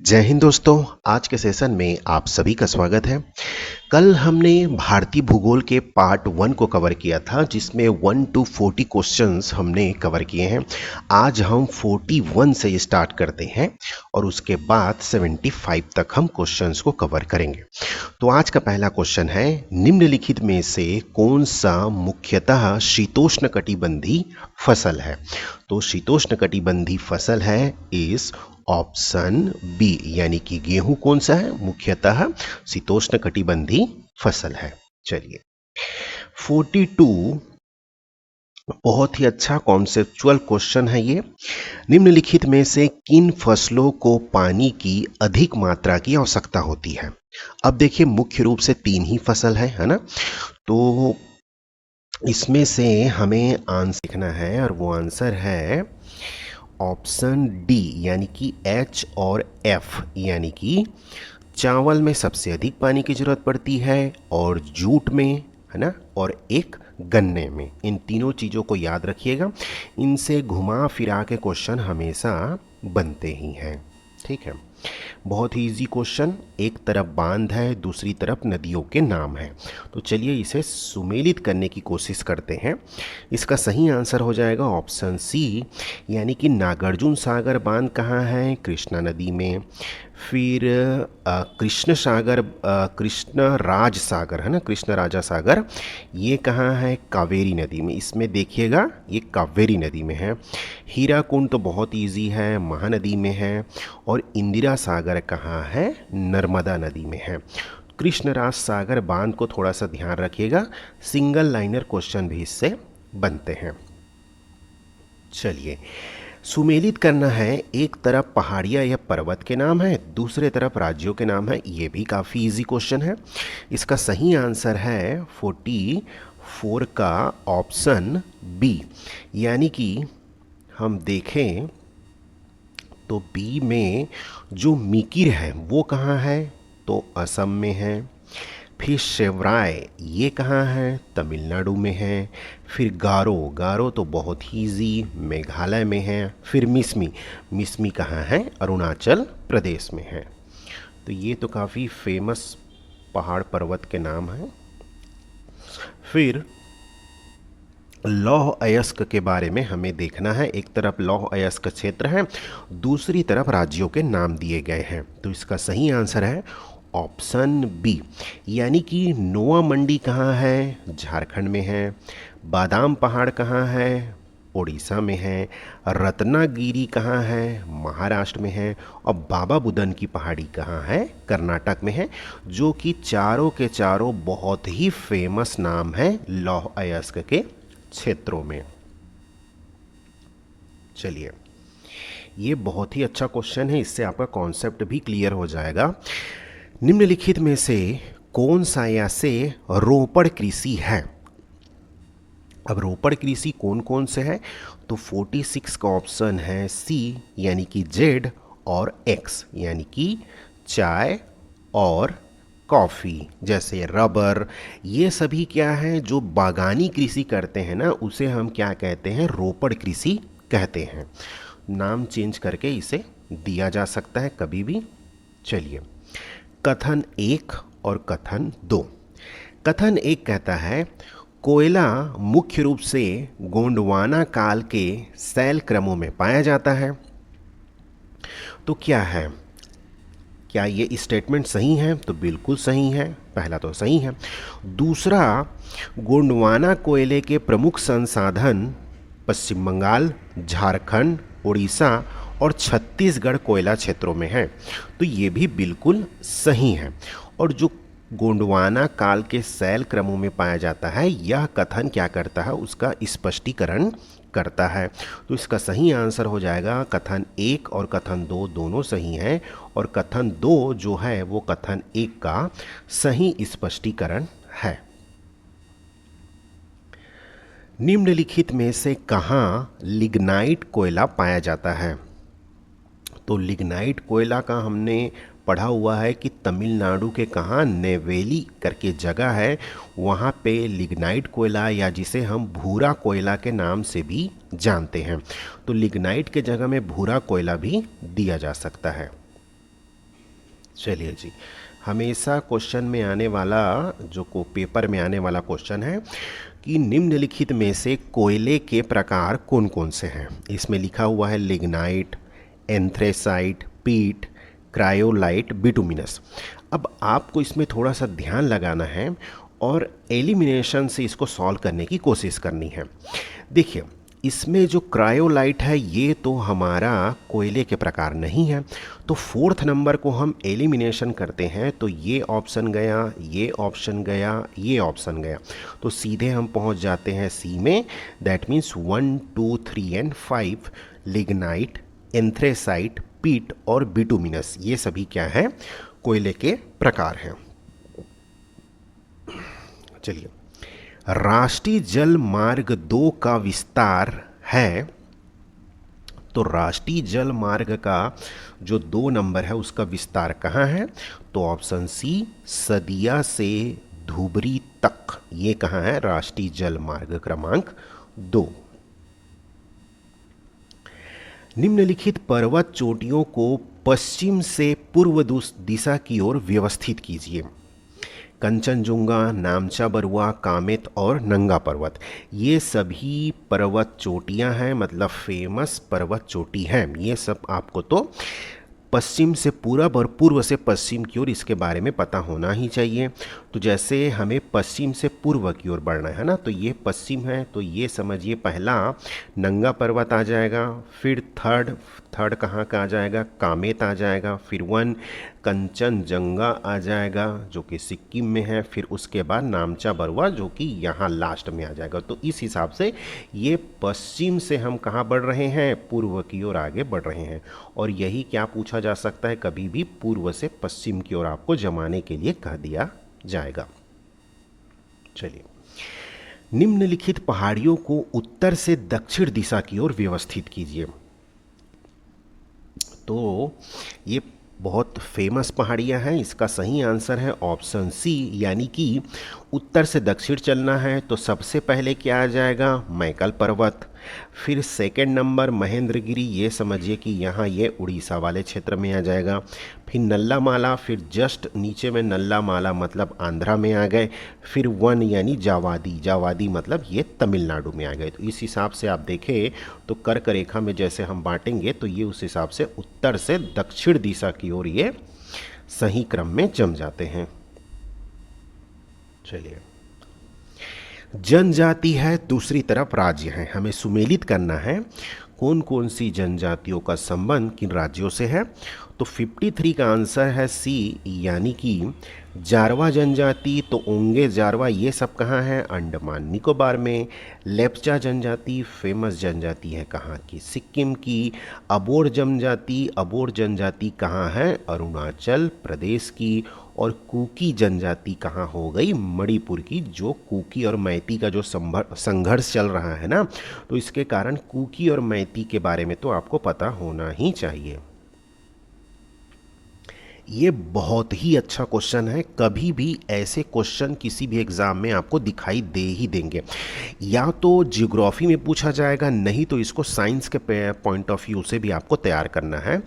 जय हिंद दोस्तों, आज के सेशन में आप सभी का स्वागत है। कल हमने भारतीय भूगोल के पार्ट 1 को कवर किया था, जिसमें 1 to 40 क्वेश्चंस हमने कवर किए हैं। आज हम 41 से स्टार्ट करते हैं और उसके बाद 75 तक हम क्वेश्चंस को कवर करेंगे। तो आज का पहला क्वेश्चन है, निम्नलिखित में से कौन सा मुख्यतः शीतोष्णकटिबंधी फसल है? तो शीतोष्णकटिबंधी फसल है इस ऑप्शन बी, यानी कि गेहूं कौन सा है? मुख्यतः शीतोष्णकटिबंधी फसल है। चलिए 42 बहुत ही अच्छा कॉन्सेप्चुअल क्वेश्चन है ये। निम्नलिखित में से किन फसलों को पानी की अधिक मात्रा की आवश्यकता होती है? अब देखिए, मुख्य रूप से 3 ही फसल है ना? तो इसमें से हमें आंसर लिखना है और वो आंसर है ऑप्शन डी, यानी कि एच और एफ, यानी कि चावल में सबसे अधिक पानी की जरूरत पड़ती है और जूट में, है ना, और एक गन्ने में। इन तीनों चीज़ों को याद रखिएगा, इनसे घुमा फिरा के क्वेश्चन हमेशा बनते ही हैं। ठीक है, बहुत ही इजी क्वेश्चन। एक तरफ बांध है, दूसरी तरफ नदियों के नाम है। तो चलिए इसे सुमेलित करने की कोशिश करते हैं। इसका सही आंसर हो जाएगा ऑप्शन सी, यानी कि नागार्जुन सागर बांध कहाँ है? कृष्णा नदी में। फिर कृष्ण सागर, कृष्ण राज सागर, है ना, कृष्ण राजा सागर, ये कहाँ है? कावेरी नदी में। इसमें देखिएगा ये कावेरी नदी में है। हीराकुंड तो बहुत इजी है, महानदी में है। और इंदिरा सागर कहाँ है? नर्मदा नदी में है। कृष्णराज सागर बांध को थोड़ा सा ध्यान रखिएगा, सिंगल लाइनर क्वेश्चन भी इससे बनते हैं। चलिए सुमेलित करना है, एक तरफ पहाड़ियाँ या पर्वत के नाम है, दूसरे तरफ राज्यों के नाम है। ये भी काफ़ी इजी क्वेश्चन है। इसका सही आंसर है 44 का ऑप्शन बी, यानी कि हम देखें तो बी में जो मिकिर है वो कहाँ है? तो असम में है। फिर शेवराय, ये कहाँ है? तमिलनाडु में है। फिर गारो, गारो तो बहुत ही ईजी, मेघालय में है। फिर मिसमी, मिसमी कहाँ है? अरुणाचल प्रदेश में है। तो ये तो काफ़ी फेमस पहाड़ पर्वत के नाम हैं। फिर लौह अयस्क के बारे में हमें देखना है। एक तरफ लौह अयस्क क्षेत्र है, दूसरी तरफ राज्यों के नाम दिए गए हैं। तो इसका सही आंसर है ऑप्शन बी, यानी कि नोआ मंडी कहाँ है? झारखंड में है। बादाम पहाड़ कहाँ है? उड़ीसा में है। रत्नागिरी कहाँ है? महाराष्ट्र में है। और बाबा बुदन की पहाड़ी कहाँ है? कर्नाटक में है। जो कि चारों के चारों बहुत ही फेमस नाम है लौह अयस्क के क्षेत्रों में। चलिए ये बहुत ही अच्छा क्वेश्चन है, इससे आपका कॉन्सेप्ट भी क्लियर हो जाएगा। निम्नलिखित में से कौन सा या से रोपड़ कृषि है? अब रोपड़ कृषि कौन कौन से है? तो 46 का ऑप्शन है सी, यानी कि जेड, और एक्स, यानी कि चाय और कॉफ़ी, जैसे रबर। ये सभी क्या है? जो बागानी कृषि करते हैं ना, उसे हम क्या कहते हैं? रोपड़ कृषि कहते हैं। नाम चेंज करके इसे दिया जा सकता है कभी भी। चलिए कथन 1 और कथन 2। कथन 1 कहता है, कोयला मुख्य रूप से गोंडवाना काल के शैल क्रमों में पाया जाता है। तो क्या है? क्या ये स्टेटमेंट सही है? तो बिल्कुल सही है, पहला तो सही है। दूसरा, गोंडवाना कोयले के प्रमुख संसाधन पश्चिम बंगाल, झारखंड, उड़ीसा और छत्तीसगढ़ कोयला क्षेत्रों में है। तो ये भी बिल्कुल सही है। और जो गोंडवाना काल के शैल क्रमों में पाया जाता है, यह कथन क्या करता है? उसका स्पष्टीकरण करता है। तो इसका सही आंसर हो जाएगा कथन 1 और कथन 2 दोनों सही हैं, और कथन 2 जो है वो कथन 1 का सही स्पष्टीकरण है। निम्नलिखित में से कहाँ लिग्नाइट कोयला पाया जाता है? तो लिग्नाइट कोयला का हमने पढ़ा हुआ है कि तमिलनाडु के कहाँ, नेवेली करके जगह है, वहाँ पे लिग्नाइट कोयला, या जिसे हम भूरा कोयला के नाम से भी जानते हैं। तो लिग्नाइट के जगह में भूरा कोयला भी दिया जा सकता है। चलिए जी, हमेशा क्वेश्चन में आने वाला जो को पेपर में आने वाला क्वेश्चन है कि निम्नलिखित में से कोयले के प्रकार कौन कौन से हैं। इसमें लिखा हुआ है लिग्नाइट, एंथ्रेसाइट, पीट, क्रायोलाइट, बिटुमिनस। अब आपको इसमें थोड़ा सा ध्यान लगाना है और एलिमिनेशन से इसको सॉल्व करने की कोशिश करनी है। देखिए, इसमें जो क्रायोलाइट है ये तो हमारा कोयले के प्रकार नहीं है, तो फोर्थ नंबर को हम एलिमिनेशन करते हैं तो ये ऑप्शन गया, ये ऑप्शन गया, ये ऑप्शन गया, तो सीधे हम पहुंच जाते हैं सी में। That means 1, 2, 3 and 5 lignite, anthracite, पीट और बिटुमिनस ये सभी क्या है, कोयले के प्रकार हैं। चलिए, राष्ट्रीय जल मार्ग 2 का विस्तार है, तो राष्ट्रीय जल मार्ग का जो 2 नंबर है उसका विस्तार कहाँ है, तो ऑप्शन सी सदिया से धुबरी तक, ये कहाँ है, राष्ट्रीय जल मार्ग क्रमांक 2। निम्नलिखित पर्वत चोटियों को पश्चिम से पूर्व दिशा की ओर व्यवस्थित कीजिए। कंचनजुंगा, नामचा बरुआ, कामेत और नंगा पर्वत, ये सभी पर्वत चोटियां हैं, मतलब फेमस पर्वत चोटी हैं। ये सब आपको तो पश्चिम से पूरब और पूर्व से पश्चिम की ओर इसके बारे में पता होना ही चाहिए। तो जैसे हमें पश्चिम से पूर्व की ओर बढ़ना है ना, तो ये पश्चिम है, तो ये समझिए पहला नंगा पर्वत आ जाएगा, फिर थर्ड कहाँ का आ जाएगा, कामेत आ जाएगा, फिर 1 कंचनजंगा आ जाएगा जो कि सिक्किम में है, फिर उसके बाद नामचा बरुआ जो कि यहाँ लास्ट में आ जाएगा। तो इस हिसाब से ये पश्चिम से हम कहाँ बढ़ रहे हैं, पूर्व की ओर आगे बढ़ रहे हैं। और यही क्या पूछा जा सकता है, कभी भी पूर्व से पश्चिम की ओर आपको जमाने के लिए कह दिया जाएगा। चलिए, निम्नलिखित पहाड़ियों को उत्तर से दक्षिण दिशा की ओर व्यवस्थित कीजिए। तो ये बहुत फेमस पहाड़ियाँ हैं, इसका सही आंसर है ऑप्शन सी, यानी कि उत्तर से दक्षिण चलना है तो सबसे पहले क्या आ जाएगा, मैकल पर्वत, फिर सेकंड नंबर महेंद्रगिरी, ये समझिए कि यहाँ ये उड़ीसा वाले क्षेत्र में आ जाएगा, फिर नल्ला माला, फिर जस्ट नीचे में नल्ला माला मतलब आंध्रा में आ गए, फिर 1 यानी जावादी मतलब ये तमिलनाडु में आ गए। तो इस हिसाब से आप देखें तो कर्क रेखा में जैसे हम बांटेंगे तो ये उस हिसाब से उत्तर से दक्षिण दिशा की ओर ये सही क्रम में जम जाते हैं। चलिए, जनजाति है, दूसरी तरफ राज्य है, हमें सुमेलित करना है कौन कौन सी जनजातियों का संबंध किन राज्यों से है। तो 53 का आंसर है सी, यानी कि जारवा जनजाति, तो ओंगे जारवा ये सब कहाँ है, अंडमान निकोबार में। लेप्चा जनजाति फेमस जनजाति है कहाँ की, सिक्किम की। अबोर जनजाति कहाँ है, अरुणाचल प्रदेश की। और कुकी जनजाति कहाँ हो गई, मणिपुर की। जो कुकी और मैती का जो संघर्ष चल रहा है ना, तो इसके कारण कुकी और मैती के बारे में तो आपको पता होना ही चाहिए। ये बहुत ही अच्छा क्वेश्चन है, कभी भी ऐसे क्वेश्चन किसी भी एग्ज़ाम में आपको दिखाई दे ही देंगे। या तो जियोग्राफी में पूछा जाएगा, नहीं तो इसको साइंस के पॉइंट ऑफ व्यू से भी आपको तैयार करना है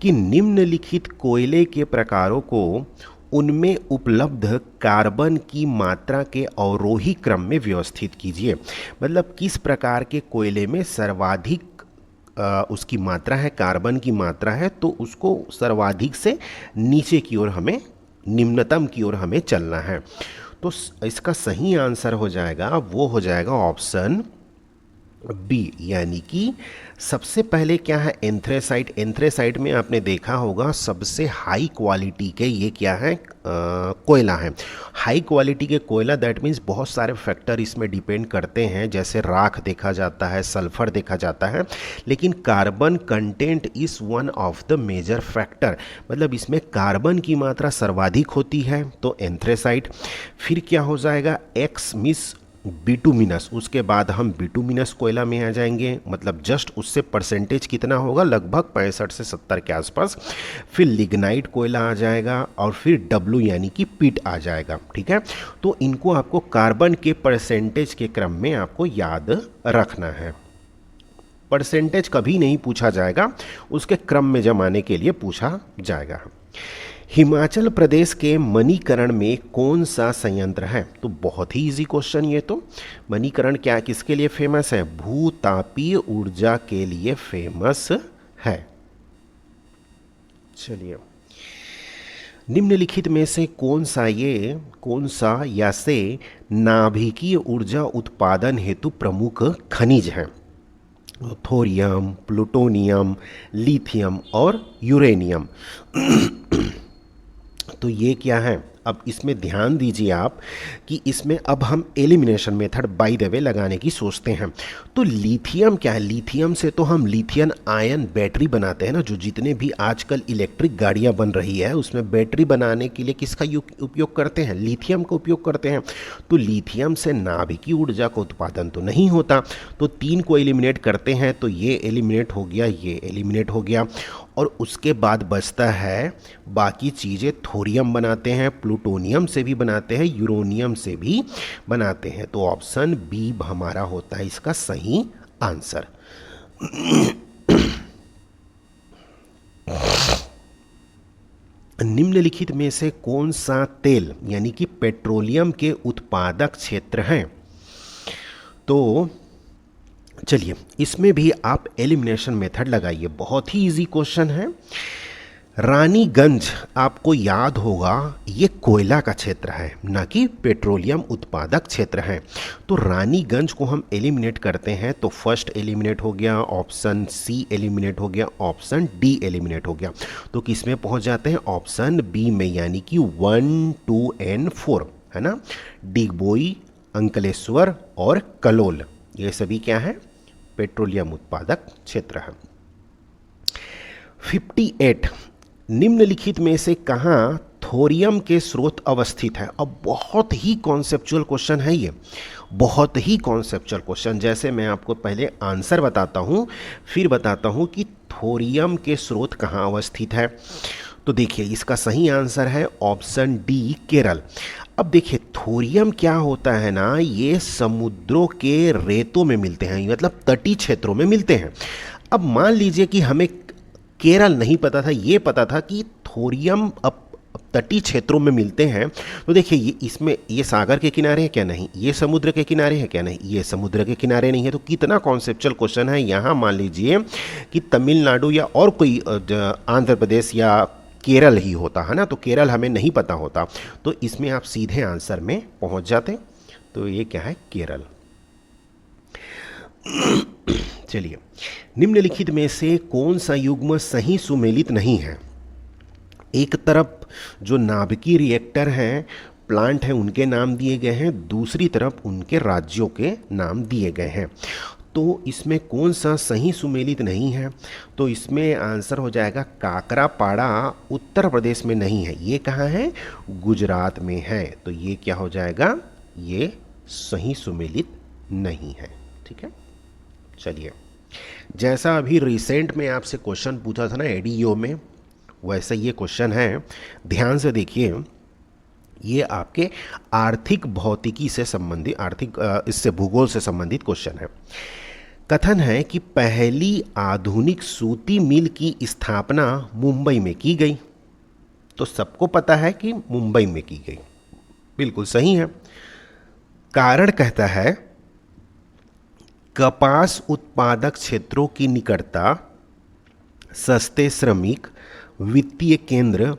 कि निम्नलिखित कोयले के प्रकारों को उनमें उपलब्ध कार्बन की मात्रा के अवरोही क्रम में व्यवस्थित कीजिए। मतलब किस प्रकार के कोयले में सर्वाधिक उसकी मात्रा है, कार्बन की मात्रा है, तो उसको सर्वाधिक से नीचे की ओर हमें, निम्नतम की ओर हमें चलना है। तो इसका सही आंसर हो जाएगा, वो हो जाएगा ऑप्शन बी, यानी कि सबसे पहले क्या है, एंथ्रेसाइट। एंथ्रेसाइट में आपने देखा होगा सबसे हाई क्वालिटी के ये क्या है, कोयला है। हाई क्वालिटी के कोयला, दैट मीन्स बहुत सारे फैक्टर इसमें डिपेंड करते हैं, जैसे राख देखा जाता है, सल्फर देखा जाता है, लेकिन carbon content is one of the major factor. मतलब इसमें कार्बन की मात्रा सर्वाधिक होती है, तो एंथ्रेसाइट। फिर क्या हो जाएगा, एक्स मिस बिटुमिनस, उसके बाद हम बिटुमिनस कोयला में आ जाएंगे, मतलब जस्ट उससे परसेंटेज कितना होगा, लगभग 65 से 70 के आसपास। फिर लिग्नाइट कोयला आ जाएगा और फिर डब्ल्यू यानी कि पीट आ जाएगा। ठीक है, तो इनको आपको कार्बन के परसेंटेज के क्रम में आपको याद रखना है। परसेंटेज कभी नहीं पूछा जाएगा, उसके क्रम में जमाने के लिए पूछा जाएगा। हिमाचल प्रदेश के मणिकर्ण में कौन सा संयंत्र है? तो बहुत ही इजी क्वेश्चन ये तो। मणिकर्ण क्या किसके लिए फेमस है? भूतापीय ऊर्जा के लिए फेमस है। चलिए, निम्नलिखित में से कौन सा या से नाभिकीय ऊर्जा उत्पादन हेतु प्रमुख खनिज है? थोरियम, प्लूटोनियम, लिथियम और यूरेनियम। तो ये क्या है? अब इसमें ध्यान दीजिए आप कि इसमें अब हम elimination method by the way लगाने की सोचते हैं। तो लिथियम क्या है? लिथियम से तो हम लिथियम आयन बैटरी बनाते हैं ना, जो जितने भी आजकल इलेक्ट्रिक गाड़ियां बन रही है उसमें बैटरी बनाने के लिए किसका उपयोग करते हैं? लिथियम का उपयोग करते हैं। तो लिथियम से नाभिकीय ऊर्जा का उत्पादन तो नहीं होता। तो 3 को एलिमिनेट करते हैं तो ये एलिमिनेट हो गया, ये एलिमिनेट हो गया, और उसके बाद बचता है बाकी चीज़ें। थोरियम बनाते हैं, प्लूटोनियम से भी बनाते हैं, यूरेनियम से भी बनाते हैं। तो ऑप्शन बी हमारा होता है इसका सही आंसर। निम्नलिखित में से कौन सा तेल यानी कि पेट्रोलियम के उत्पादक क्षेत्र हैं? तो चलिए, इसमें भी आप एलिमिनेशन मेथड लगाइए, बहुत ही इजी क्वेश्चन है। रानीगंज आपको याद होगा ये कोयला का क्षेत्र है, ना कि पेट्रोलियम उत्पादक क्षेत्र है। तो रानीगंज को हम एलिमिनेट करते हैं तो फर्स्ट एलिमिनेट हो गया, ऑप्शन सी एलिमिनेट हो गया, ऑप्शन डी एलिमिनेट हो गया। तो किस में पहुंच जाते हैं? ऑप्शन बी में, यानी कि 1, 2 and 4 है ना। डिगबोई, अंकलेश्वर और कलोल, ये सभी क्या है? पेट्रोलियम उत्पादक क्षेत्र है। 58, निम्नलिखित में से कहाँ थोरियम के स्रोत अवस्थित है? अब बहुत ही कॉन्सेप्चुअल क्वेश्चन है ये, बहुत ही कॉन्सेप्चुअल क्वेश्चन। जैसे मैं आपको पहले आंसर बताता हूँ, फिर बताता हूँ कि थोरियम के स्रोत कहाँ अवस्थित है। तो देखिए, इसका सही आंसर है ऑप्शन डी, केरल। अब देखिए, थोरियम क्या होता है ना, ये समुद्रों के रेतों में मिलते हैं, मतलब तटीय क्षेत्रों में मिलते हैं। अब मान लीजिए कि हमें केरल नहीं पता था, ये पता था कि थोरियम अब तटीय क्षेत्रों में मिलते हैं। तो देखिए, ये इसमें ये सागर के किनारे है क्या? नहीं। ये समुद्र के किनारे है क्या? नहीं। ये समुद्र के किनारे नहीं है। तो कितना कॉन्सेप्चुअल क्वेश्चन है। यहाँ मान लीजिए कि तमिलनाडु या और कोई आंध्र प्रदेश या केरल ही होता है ना, तो केरल हमें नहीं पता होता, तो इसमें आप सीधे आंसर में पहुंच जाते। तो ये क्या है? केरल। चलिए, निम्नलिखित में से कौन सा युग्म सही सुमेलित नहीं है? एक तरफ जो नाभिकीय रिएक्टर हैं, प्लांट हैं, उनके नाम दिए गए हैं, दूसरी तरफ उनके राज्यों के नाम दिए गए हैं। तो इसमें कौन सा सही सुमेलित नहीं है? तो इसमें आंसर हो जाएगा काकरापाड़ा, उत्तर प्रदेश में नहीं है। ये कहाँ है? गुजरात में है। तो ये क्या हो जाएगा? ये सही सुमेलित नहीं है। ठीक है। चलिए, जैसा अभी रिसेंट में आपसे क्वेश्चन पूछा था ना एडीओ में, वैसा ये क्वेश्चन है। ध्यान से देखिए, ये आपके आर्थिक भौतिकी से संबंधित इससे भूगोल से संबंधित क्वेश्चन है। कथन है कि पहली आधुनिक सूती मिल की स्थापना मुंबई में की गई। तो सबको पता है कि मुंबई में की गई, बिल्कुल सही है। कारण कहता है कपास उत्पादक क्षेत्रों की निकटता, सस्ते श्रमिक, वित्तीय केंद्र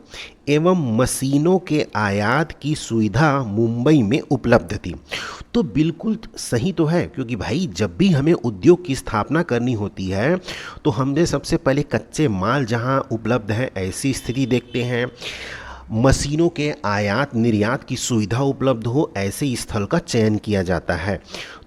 एवं मशीनों के आयात की सुविधा मुंबई में उपलब्ध थी। तो बिल्कुल सही तो है, क्योंकि भाई जब भी हमें उद्योग की स्थापना करनी होती है तो हमने सबसे पहले कच्चे माल जहां उपलब्ध है ऐसी स्थिति देखते हैं, मशीनों के आयात निर्यात की सुविधा उपलब्ध हो ऐसे स्थल का चयन किया जाता है।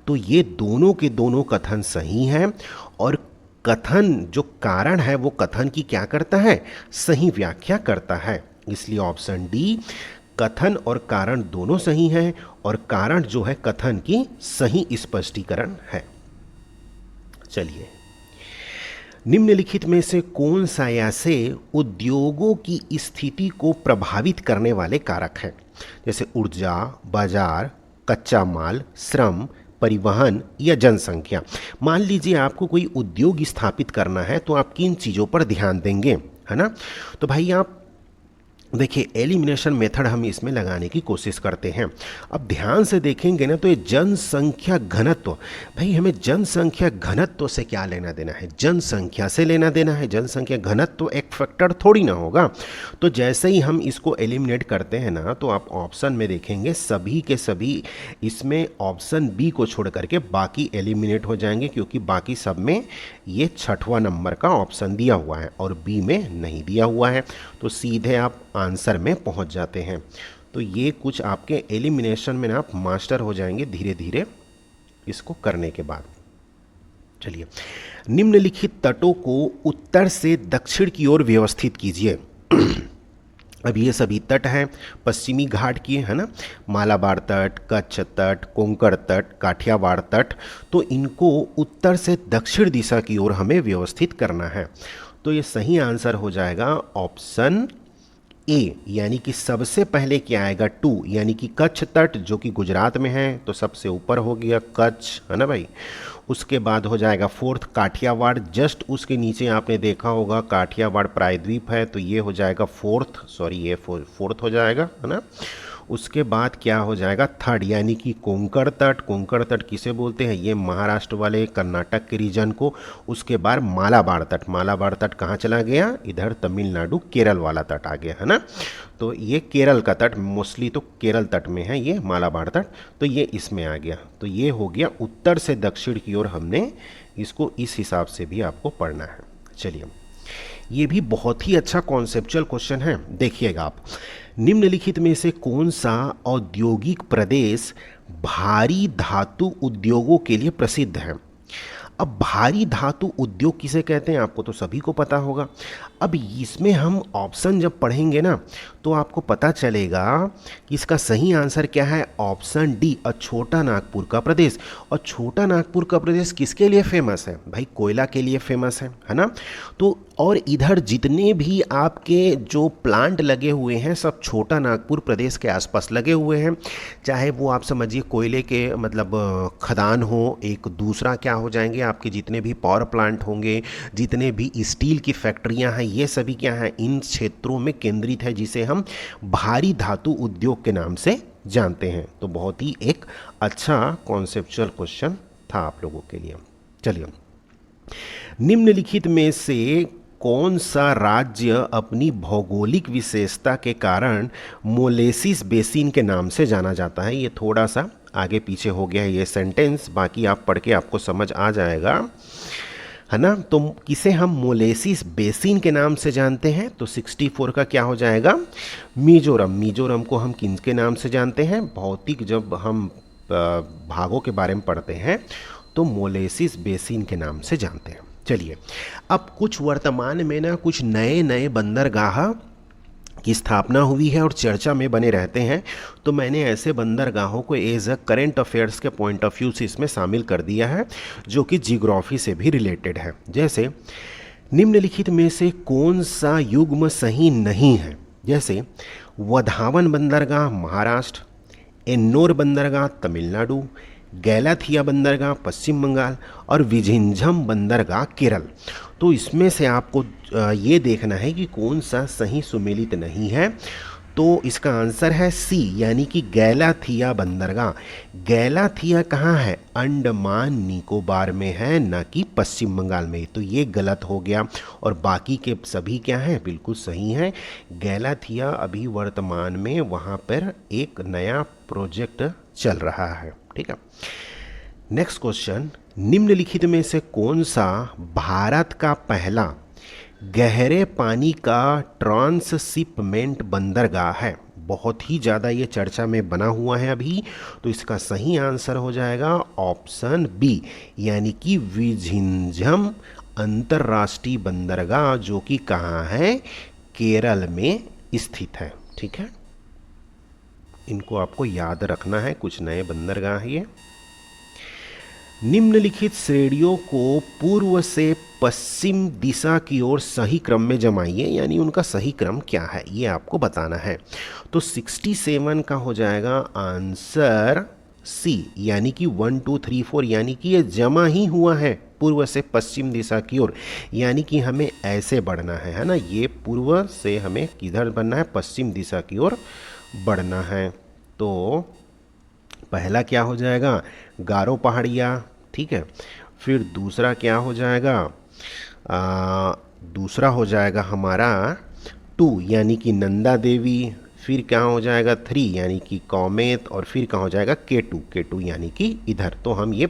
तो ये दोनों के दोनों कथन सही हैं, और कथन जो कारण है वो कथन की क्या करता है? सही व्याख्या करता है। इसलिए ऑप्शन डी, कथन और कारण दोनों सही हैं, और कारण जो है कथन की सही स्पष्टीकरण है। चलिए, निम्नलिखित में से कौन सा ऐसे उद्योगों की स्थिति को प्रभावित करने वाले कारक हैं? जैसे ऊर्जा, बाजार, कच्चा माल, श्रम, परिवहन या जनसंख्या। मान लीजिए आपको कोई उद्योग स्थापित करना है तो आप किन चीज़ों पर ध्यान देंगे, है ना? तो भाई आप देखिए एलिमिनेशन मेथड हम इसमें लगाने की कोशिश करते हैं। अब ध्यान से देखेंगे ना तो ये जनसंख्या घनत्व, भाई हमें जनसंख्या घनत्व से क्या लेना देना है, जनसंख्या से लेना देना है। जनसंख्या घनत्व एक फैक्टर थोड़ी ना होगा। तो जैसे ही हम इसको एलिमिनेट करते हैं ना तो आप ऑप्शन में देखेंगे सभी के सभी इसमें ऑप्शन बी को छोड़ करके बाकी एलिमिनेट हो जाएंगे, क्योंकि बाकी सब में ये छठवां नंबर का ऑप्शन दिया हुआ है और बी में नहीं दिया हुआ है। तो सीधे आप आंसर में पहुंच जाते हैं। तो ये कुछ आपके एलिमिनेशन में ना आप मास्टर हो जाएंगे धीरे धीरे इसको करने के बाद। चलिए, निम्नलिखित तटों को उत्तर से दक्षिण की ओर व्यवस्थित कीजिए। अब ये सभी तट हैं पश्चिमी घाट की, है ना, मालाबार तट, कच्छ तट, कोंकण तट, काठियावाड़ तट। तो इनको उत्तर से दक्षिण दिशा की ओर हमें व्यवस्थित करना है। तो ये सही आंसर हो जाएगा ऑप्शन ए, यानी कि सबसे पहले क्या आएगा 2, यानी कि कच्छ तट जो कि गुजरात में है, तो सबसे ऊपर हो गया कच्छ, है ना भाई। उसके बाद हो जाएगा 4th काठियावाड़, जस्ट उसके नीचे आपने देखा होगा काठियावाड़ प्रायद्वीप है, तो ये हो जाएगा 4th, सॉरी ये 4th हो जाएगा, है ना। उसके बाद क्या हो जाएगा 3rd, यानी कि कोंकण तट। कोंकण तट किसे बोलते हैं, ये महाराष्ट्र वाले कर्नाटक के रीजन को। उसके बाद मालाबार तट, मालाबार तट कहाँ चला गया, इधर तमिलनाडु केरल वाला तट आ गया, है ना। तो ये केरल का तट, मोस्टली तो केरल तट में है ये मालाबार तट, तो ये इसमें आ गया। तो ये हो गया उत्तर से दक्षिण की ओर, हमने इसको इस हिसाब से भी आपको पढ़ना है। चलिए, ये भी बहुत ही अच्छा कॉन्सेप्चुअल क्वेश्चन है, देखिएगा आप। निम्नलिखित में से कौन सा औद्योगिक प्रदेश भारी धातु उद्योगों के लिए प्रसिद्ध है। अब भारी धातु उद्योग किसे कहते हैं आपको तो सभी को पता होगा। अब इसमें हम ऑप्शन जब पढ़ेंगे ना तो आपको पता चलेगा कि इसका सही आंसर क्या है, ऑप्शन डी, छोटा नागपुर का प्रदेश। और छोटा नागपुर का प्रदेश किसके लिए फेमस है भाई, कोयला के लिए फेमस है ना। तो और इधर जितने भी आपके जो प्लांट लगे हुए हैं सब छोटा नागपुर प्रदेश के आसपास लगे हुए हैं, चाहे वो आप समझिए कोयले के मतलब खदान हो, एक दूसरा क्या हो जाएंगे आपके जितने भी पावर प्लांट होंगे, जितने भी स्टील की फैक्ट्रियां हैं, ये सभी क्या हैं इन क्षेत्रों में केंद्रित है, जिसे हम भारी धातु उद्योग के नाम से जानते हैं। तो बहुत ही एक अच्छा कॉन्सेप्चुअल क्वेश्चन था आप लोगों के लिए। चलिए, निम्नलिखित में से कौन सा राज्य अपनी भौगोलिक विशेषता के कारण मोलेसिस बेसिन के नाम से जाना जाता है। ये थोड़ा सा आगे पीछे हो गया है ये सेंटेंस, बाकी आप पढ़ के आपको समझ आ जाएगा, है ना। तो किसे हम मोलेसिस बेसिन के नाम से जानते हैं, तो 64 का क्या हो जाएगा, मिजोरम। मिजोरम को हम किन के नाम से जानते हैं, भौतिक जब हम भागों के बारे में पढ़ते हैं तो मोलेसिस बेसिन के नाम से जानते हैं। चलिए, अब कुछ वर्तमान में ना कुछ नए नए बंदरगाह की स्थापना हुई है और चर्चा में बने रहते हैं। तो मैंने ऐसे बंदरगाहों को एज अ करेंट अफेयर्स के पॉइंट ऑफ व्यू से इसमें शामिल कर दिया है, जो कि जियोग्राफी से भी रिलेटेड है। जैसे निम्नलिखित में से कौन सा युग्म सही नहीं है, जैसे वधावन बंदरगाह महाराष्ट्र, एन्नोर बंदरगाह तमिलनाडु, गैलाथिया बंदरगाह पश्चिम बंगाल और विझिंझम बंदरगाह केरल। तो इसमें से आपको ये देखना है कि कौन सा सही सुमेलित नहीं है। तो इसका आंसर है सी, यानी कि गैलाथिया बंदरगाह। गैलाथिया कहाँ है, अंडमान निकोबार में है, ना कि पश्चिम बंगाल में। तो ये गलत हो गया और बाकी के सभी क्या हैं, बिल्कुल सही हैं। गैलाथिया अभी वर्तमान में वहाँ पर एक नया प्रोजेक्ट चल रहा है, ठीक है। नेक्स्ट क्वेश्चन, निम्नलिखित में से कौन सा भारत का पहला गहरे पानी का ट्रांसशिपमेंट बंदरगाह है। बहुत ही ज़्यादा ये चर्चा में बना हुआ है अभी। तो इसका सही आंसर हो जाएगा ऑप्शन बी, यानी कि विझिंझम अंतर्राष्ट्रीय बंदरगाह, जो कि कहाँ है, केरल में स्थित है, ठीक है। इनको आपको याद रखना है, कुछ नए बंदरगाह ये। निम्नलिखित श्रेणियों को पूर्व से पश्चिम दिशा की ओर सही क्रम में जमाइए, यानी उनका सही क्रम क्या है ये आपको बताना है। तो 67 का हो जाएगा आंसर सी, यानी कि 1 2 3 4, यानी कि ये जमा ही हुआ है पूर्व से पश्चिम दिशा की ओर, यानी कि हमें ऐसे बढ़ना है ना। ये पूर्व से हमें किधर बढ़ना है, पश्चिम दिशा की ओर बढ़ना है। तो पहला क्या हो जाएगा, गारो पहाड़िया, ठीक है। फिर दूसरा क्या हो जाएगा, दूसरा हो जाएगा हमारा 2 यानी कि नंदा देवी। फिर क्या हो जाएगा 3 यानी कि कौमेत, और फिर क्या हो जाएगा K2 यानी कि इधर। तो हम ये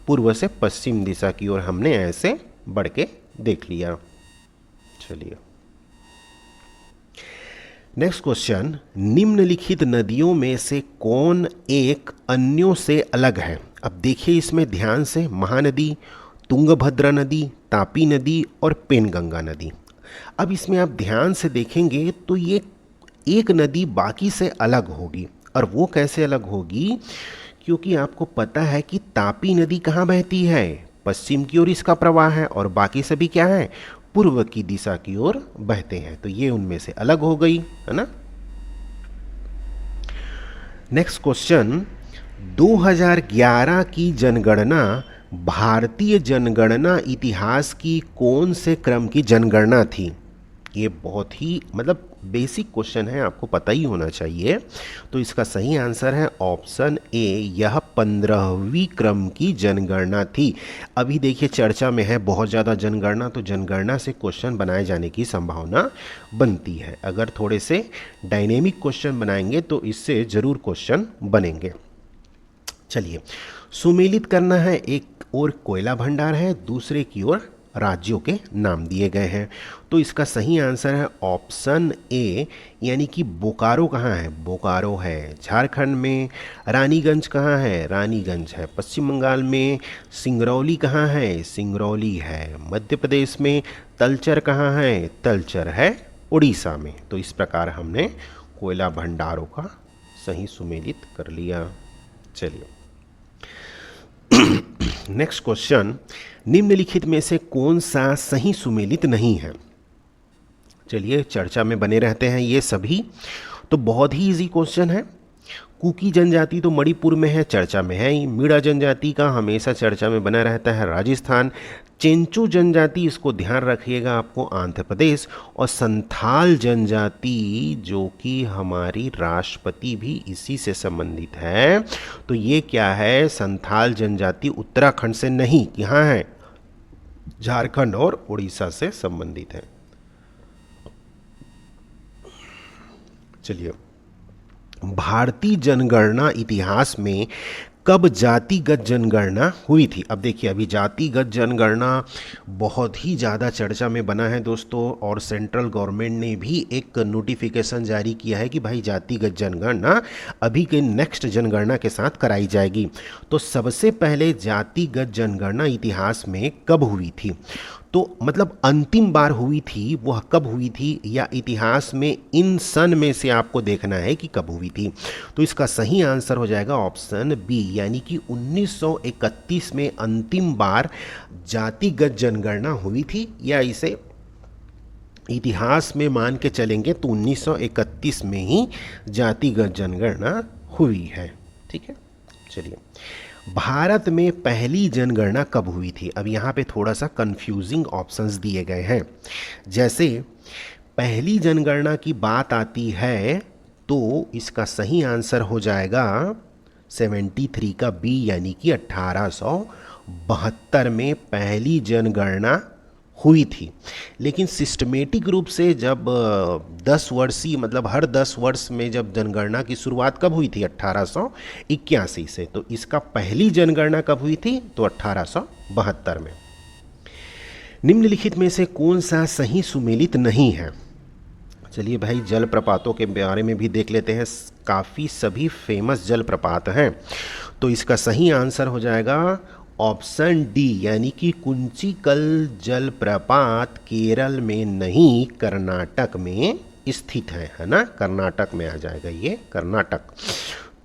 पूर्व से पश्चिम दिशा की ओर हमने ऐसे बढ़ के देख लिया। चलिए नेक्स्ट क्वेश्चन, निम्नलिखित नदियों में से कौन एक अन्यों से अलग है। अब देखिए इसमें ध्यान से, महानदी, तुंगभद्रा नदी, तापी नदी और पेनगंगा नदी। अब इसमें आप ध्यान से देखेंगे तो ये एक नदी बाकी से अलग होगी। और वो कैसे अलग होगी, क्योंकि आपको पता है कि तापी नदी कहाँ बहती है, पश्चिम की ओर इसका प्रवाह है, और बाकी सभी क्या है, पूर्व की दिशा की ओर बहते हैं। तो ये उनमें से अलग हो गई, है ना। नेक्स्ट क्वेश्चन, 2011 की जनगणना भारतीय जनगणना इतिहास की कौन से क्रम की जनगणना थी। ये बहुत ही मतलब बेसिक क्वेश्चन है, आपको पता ही होना चाहिए। तो इसका सही आंसर है ऑप्शन ए, यह 15वीं क्रम की जनगणना थी। अभी देखिए चर्चा में है बहुत ज़्यादा जनगणना, तो जनगणना से क्वेश्चन बनाए जाने की संभावना बनती है। अगर थोड़े से डायनेमिक क्वेश्चन बनाएंगे तो इससे ज़रूर क्वेश्चन बनेंगे। चलिए, सुमेलित करना है, एक और कोयला भंडार है, दूसरे की ओर राज्यों के नाम दिए गए हैं। तो इसका सही आंसर है ऑप्शन ए, यानी कि बोकारो कहाँ है, बोकारो है झारखंड में। रानीगंज कहाँ है, रानीगंज है पश्चिम बंगाल में। सिंगरौली कहाँ है, सिंगरौली है मध्य प्रदेश में। तलचर कहाँ है, तलचर है उड़ीसा में। तो इस प्रकार हमने कोयला भंडारों का सही सुमेलित कर लिया। चलिए नेक्स्ट क्वेश्चन, निम्नलिखित में से कौन सा सही सुमेलित नहीं है। चलिए चर्चा में बने रहते हैं ये सभी, तो बहुत ही इजी क्वेश्चन है। कुकी जनजाति तो मणिपुर में है, चर्चा में है ही। मीणा जनजाति का हमेशा चर्चा में बना रहता है राजस्थान। चेंचू जनजाति, इसको ध्यान रखिएगा आपको, आंध्र प्रदेश। और संथाल जनजाति जो कि हमारी राष्ट्रपति भी इसी से संबंधित है। तो ये क्या है, संथाल जनजाति उत्तराखंड से नहीं, यहाँ है झारखंड और उड़ीसा से संबंधित है। चलिए, भारतीय जनगणना इतिहास में कब जातिगत जनगणना हुई थी। अब देखिए, अभी जातिगत जनगणना बहुत ही ज़्यादा चर्चा में बना है दोस्तों, और सेंट्रल गवर्नमेंट ने भी एक नोटिफिकेशन जारी किया है कि भाई जातिगत जनगणना अभी के नेक्स्ट जनगणना के साथ कराई जाएगी। तो सबसे पहले जातिगत जनगणना इतिहास में कब हुई थी, तो मतलब अंतिम बार हुई थी वह कब हुई थी, या इतिहास में इन सन में से आपको देखना है कि कब हुई थी। तो इसका सही आंसर हो जाएगा ऑप्शन बी, यानी कि 1931 में अंतिम बार जातिगत जनगणना हुई थी, या इसे इतिहास में मान के चलेंगे तो 1931 में ही जातिगत जनगणना हुई है। ठीक है, चलिए, भारत में पहली जनगणना कब हुई थी। अब यहाँ पे थोड़ा सा कंफ्यूजिंग ऑप्शंस दिए गए हैं। जैसे पहली जनगणना की बात आती है तो इसका सही आंसर हो जाएगा 73 का बी, यानी कि 1872 में पहली जनगणना हुई थी। लेकिन सिस्टमेटिक रूप से जब 10 वर्षीय मतलब हर 10 वर्ष में जब जनगणना की शुरुआत कब हुई थी, 1881 से। तो इसका पहली जनगणना कब हुई थी, तो 1872 में। निम्नलिखित में से कौन सा सही सुमेलित नहीं है। चलिए भाई, जलप्रपातों के बारे में भी देख लेते हैं। काफ़ी सभी फेमस जलप्रपात हैं। तो इसका सही आंसर हो जाएगा ऑप्शन डी, यानी कि कुंचिकल जलप्रपात केरल में नहीं, कर्नाटक में स्थित है ना। कर्नाटक में आ जाएगा ये, कर्नाटक।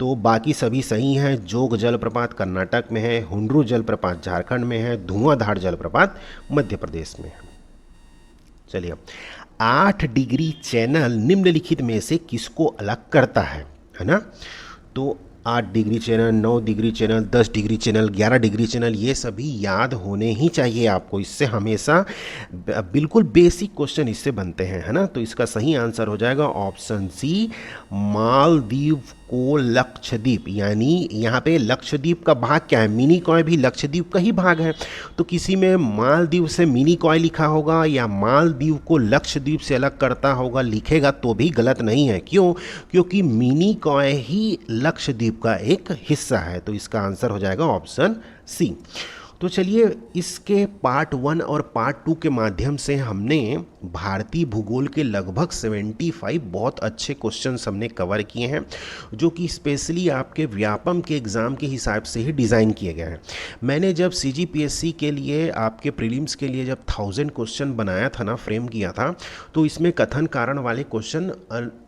तो बाकी सभी सही हैं। जोग जलप्रपात कर्नाटक में है, हुंड्रू जलप्रपात झारखंड में है, धुआंधार जलप्रपात मध्य प्रदेश में है। चलिए, 8 डिग्री चैनल निम्नलिखित में से किसको अलग करता है ना। तो 8 degree channel, 9 degree channel, 10 degree channel, 11 degree channel, ये सभी याद होने ही चाहिए आपको। इससे हमेशा बिल्कुल बेसिक क्वेश्चन इससे बनते हैं, है ना। तो इसका सही आंसर हो जाएगा ऑप्शन सी, मालदीव को लक्षद्वीप। यानी यहाँ पे लक्षद्वीप का भाग क्या है, मिनी कॉय भी लक्षद्वीप का ही भाग है। तो किसी में मालदीव से मिनी कॉय लिखा होगा या मालदीव को लक्षद्वीप से अलग करता होगा लिखेगा तो भी गलत नहीं है। क्यों? क्योंकि मिनी कॉय ही लक्षद्वीप का एक हिस्सा है। तो इसका आंसर हो जाएगा ऑप्शन सी। तो चलिए, इसके पार्ट 1 और पार्ट 2 के माध्यम से हमने भारतीय भूगोल के लगभग 75 बहुत अच्छे क्वेश्चंस हमने कवर किए हैं, जो कि स्पेशली आपके व्यापम के एग्ज़ाम के हिसाब से ही डिज़ाइन किए गए हैं। मैंने जब CGPSC के लिए, आपके प्रीलिम्स के लिए जब 1000 क्वेश्चन बनाया था ना, फ्रेम किया था, तो इसमें कथन कारण वाले क्वेश्चन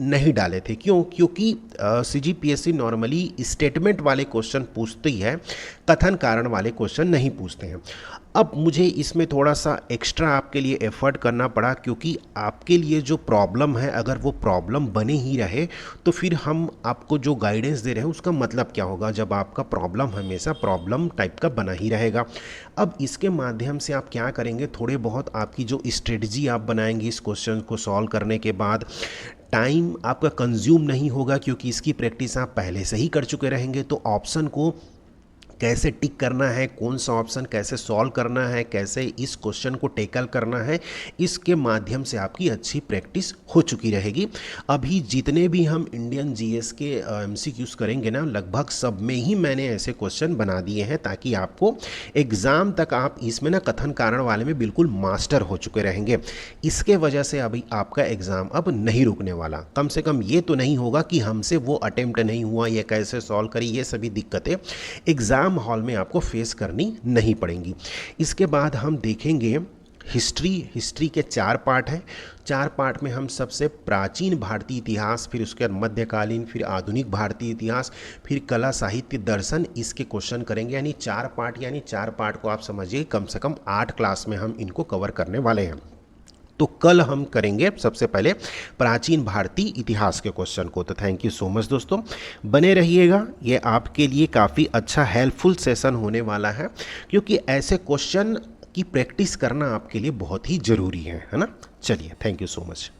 नहीं डाले थे। क्यों? क्योंकि CGPSC नॉर्मली स्टेटमेंट वाले क्वेश्चन पूछती है, कथन कारण वाले क्वेश्चन नहीं पूछते हैं। अब मुझे इसमें थोड़ा सा एक्स्ट्रा आपके लिए एफर्ट करना पड़ा, क्योंकि आपके लिए जो प्रॉब्लम है, अगर वो प्रॉब्लम बने ही रहे तो फिर हम आपको जो गाइडेंस दे रहे हैं उसका मतलब क्या होगा, जब आपका प्रॉब्लम हमेशा प्रॉब्लम टाइप का बना ही रहेगा। अब इसके माध्यम से आप क्या करेंगे, थोड़े बहुत आपकी जो स्ट्रेटजी आप बनाएंगे इस क्वेश्चन को सॉल्व करने के बाद, टाइम आपका कंज्यूम नहीं होगा, क्योंकि इसकी प्रैक्टिस आप पहले से ही कर चुके रहेंगे। तो ऑप्शन को कैसे टिक करना है, कौन सा ऑप्शन कैसे सॉल्व करना है, कैसे इस क्वेश्चन को टेकल करना है, इसके माध्यम से आपकी अच्छी प्रैक्टिस हो चुकी रहेगी। अभी जितने भी हम इंडियन जीएस के MCQs करेंगे ना, लगभग सब में ही मैंने ऐसे क्वेश्चन बना दिए हैं, ताकि आपको एग्ज़ाम तक आप इसमें ना कथन कारण वाले में बिल्कुल मास्टर हो चुके रहेंगे। इसके वजह से अभी आपका एग्ज़ाम अब नहीं रुकने वाला। कम से कम ये तो नहीं होगा कि हमसे वो अटेम्प्ट नहीं हुआ, ये कैसे सॉल्व करी, ये सभी दिक्कतें एग्ज़ाम हॉल में आपको फेस करनी नहीं पड़ेंगी। इसके बाद हम देखेंगे हिस्ट्री के 4 पार्ट हैं। 4 पार्ट में हम सबसे प्राचीन भारतीय इतिहास, फिर उसके बाद मध्यकालीन, फिर आधुनिक भारतीय इतिहास, फिर कला साहित्य दर्शन, इसके क्वेश्चन करेंगे। यानी 4 पार्ट, यानी 4 पार्ट को आप समझिए कम से कम 8 क्लास में हम इनको कवर करने वाले हैं। तो कल हम करेंगे सबसे पहले प्राचीन भारतीय इतिहास के क्वेश्चन को। तो थैंक यू सो मच दोस्तों, बने रहिएगा, ये आपके लिए काफ़ी अच्छा हेल्पफुल सेशन होने वाला है, क्योंकि ऐसे क्वेश्चन की प्रैक्टिस करना आपके लिए बहुत ही ज़रूरी है ना। चलिए, थैंक यू सो मच।